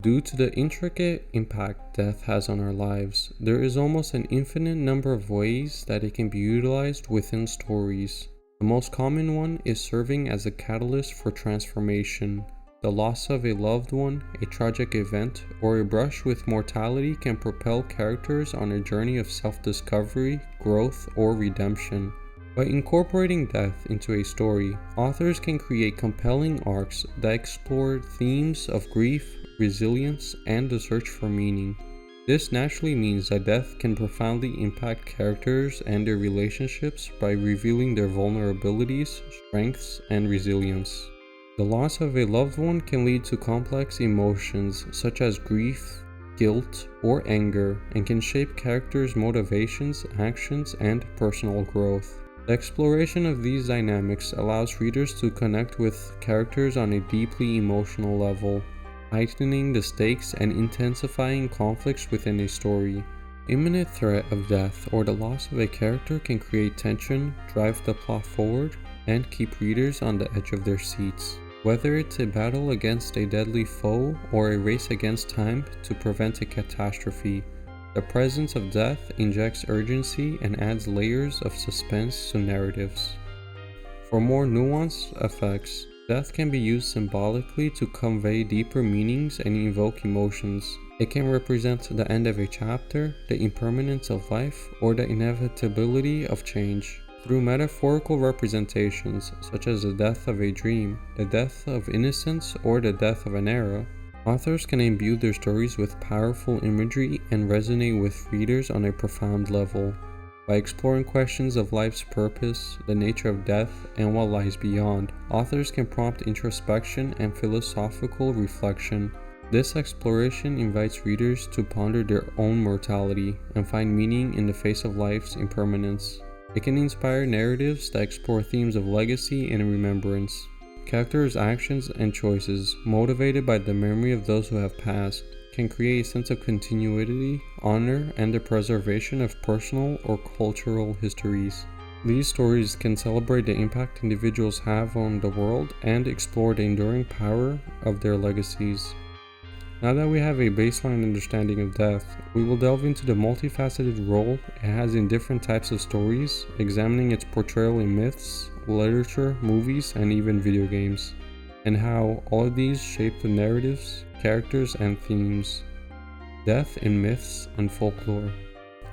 Due to the intricate impact death has on our lives, there is almost an infinite number of ways that it can be utilized within stories. The most common one is serving as a catalyst for transformation. The loss of a loved one, a tragic event, or a brush with mortality can propel characters on a journey of self-discovery, growth, or redemption. By incorporating death into a story, authors can create compelling arcs that explore themes of grief, resilience, and the search for meaning. This naturally means that death can profoundly impact characters and their relationships by revealing their vulnerabilities, strengths, and resilience. The loss of a loved one can lead to complex emotions such as grief, guilt, or anger, and can shape characters' motivations, actions, and personal growth. The exploration of these dynamics allows readers to connect with characters on a deeply emotional level, heightening the stakes and intensifying conflicts within a story. Imminent threat of death or the loss of a character can create tension, drive the plot forward, and keep readers on the edge of their seats. Whether it's a battle against a deadly foe or a race against time to prevent a catastrophe, the presence of death injects urgency and adds layers of suspense to narratives. For more nuanced effects, death can be used symbolically to convey deeper meanings and evoke emotions. It can represent the end of a chapter, the impermanence of life, or the inevitability of change. Through metaphorical representations, such as the death of a dream, the death of innocence, or the death of an era, authors can imbue their stories with powerful imagery and resonate with readers on a profound level. By exploring questions of life's purpose, the nature of death, and what lies beyond, authors can prompt introspection and philosophical reflection. This exploration invites readers to ponder their own mortality and find meaning in the face of life's impermanence. It can inspire narratives that explore themes of legacy and remembrance. Characters' actions and choices, motivated by the memory of those who have passed, can create a sense of continuity, honor, and the preservation of personal or cultural histories. These stories can celebrate the impact individuals have on the world and explore the enduring power of their legacies. Now that we have a baseline understanding of death, we will delve into the multifaceted role it has in different types of stories, examining its portrayal in myths, literature, movies, and even video games, and how all of these shape the narratives, characters, and themes. Death in myths and folklore.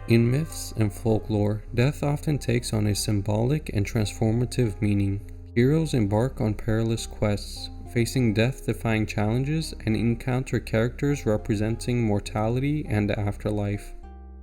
In myths and folklore, death often takes on a symbolic and transformative meaning. Heroes embark on perilous quests, facing death-defying challenges, and encounter characters representing mortality and the afterlife.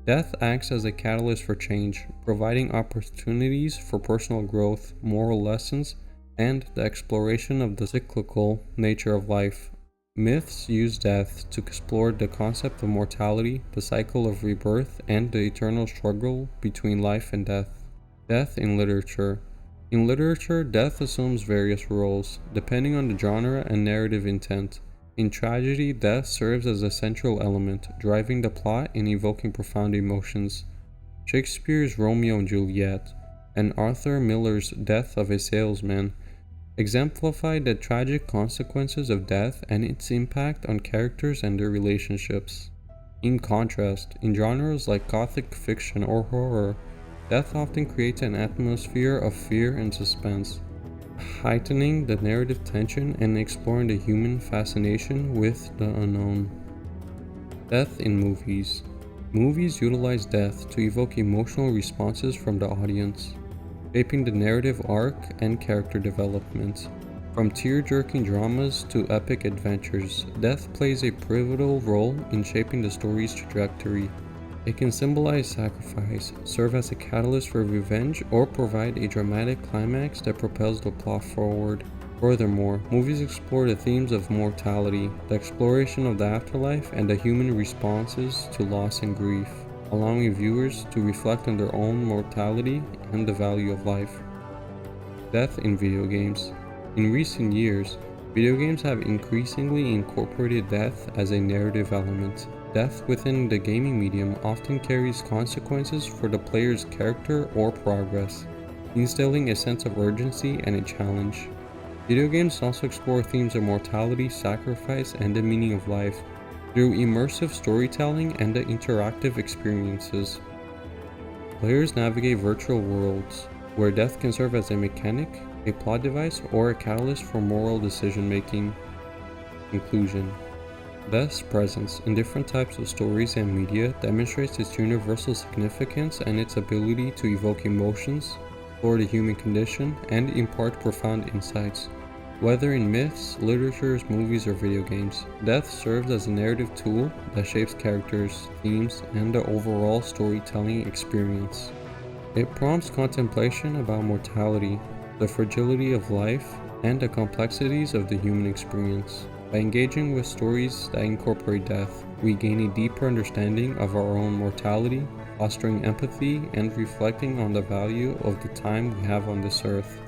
Death acts as a catalyst for change, providing opportunities for personal growth, moral lessons, and the exploration of the cyclical nature of life. Myths use death to explore the concept of mortality, the cycle of rebirth, and the eternal struggle between life and death. Death in literature. In literature, death assumes various roles, depending on the genre and narrative intent. In tragedy, death serves as a central element, driving the plot and evoking profound emotions. Shakespeare's Romeo and Juliet and Arthur Miller's Death of a Salesman exemplified the tragic consequences of death and its impact on characters and their relationships. In contrast, in genres like gothic fiction or horror, death often creates an atmosphere of fear and suspense, heightening the narrative tension and exploring the human fascination with the unknown. Death in movies. Movies utilize death to evoke emotional responses from the audience, shaping the narrative arc and character development. From tear-jerking dramas to epic adventures, death plays a pivotal role in shaping the story's trajectory. It can symbolize sacrifice, serve as a catalyst for revenge, or provide a dramatic climax that propels the plot forward. Furthermore, movies explore the themes of mortality, the exploration of the afterlife, and the human responses to loss and grief, allowing viewers to reflect on their own mortality and the value of life. Death in video games. In recent years, video games have increasingly incorporated death as a narrative element. Death within the gaming medium often carries consequences for the player's character or progress, instilling a sense of urgency and a challenge. Video games also explore themes of mortality, sacrifice, and the meaning of life, through immersive storytelling and interactive experiences. Players navigate virtual worlds, where death can serve as a mechanic, a plot device, or a catalyst for moral decision-making. Conclusion. Death's presence in different types of stories and media demonstrates its universal significance and its ability to evoke emotions, explore the human condition, and impart profound insights. Whether in myths, literatures, movies, or video games, death serves as a narrative tool that shapes characters, themes, and the overall storytelling experience. It prompts contemplation about mortality, the fragility of life, and the complexities of the human experience. By engaging with stories that incorporate death, we gain a deeper understanding of our own mortality, fostering empathy and reflecting on the value of the time we have on this earth.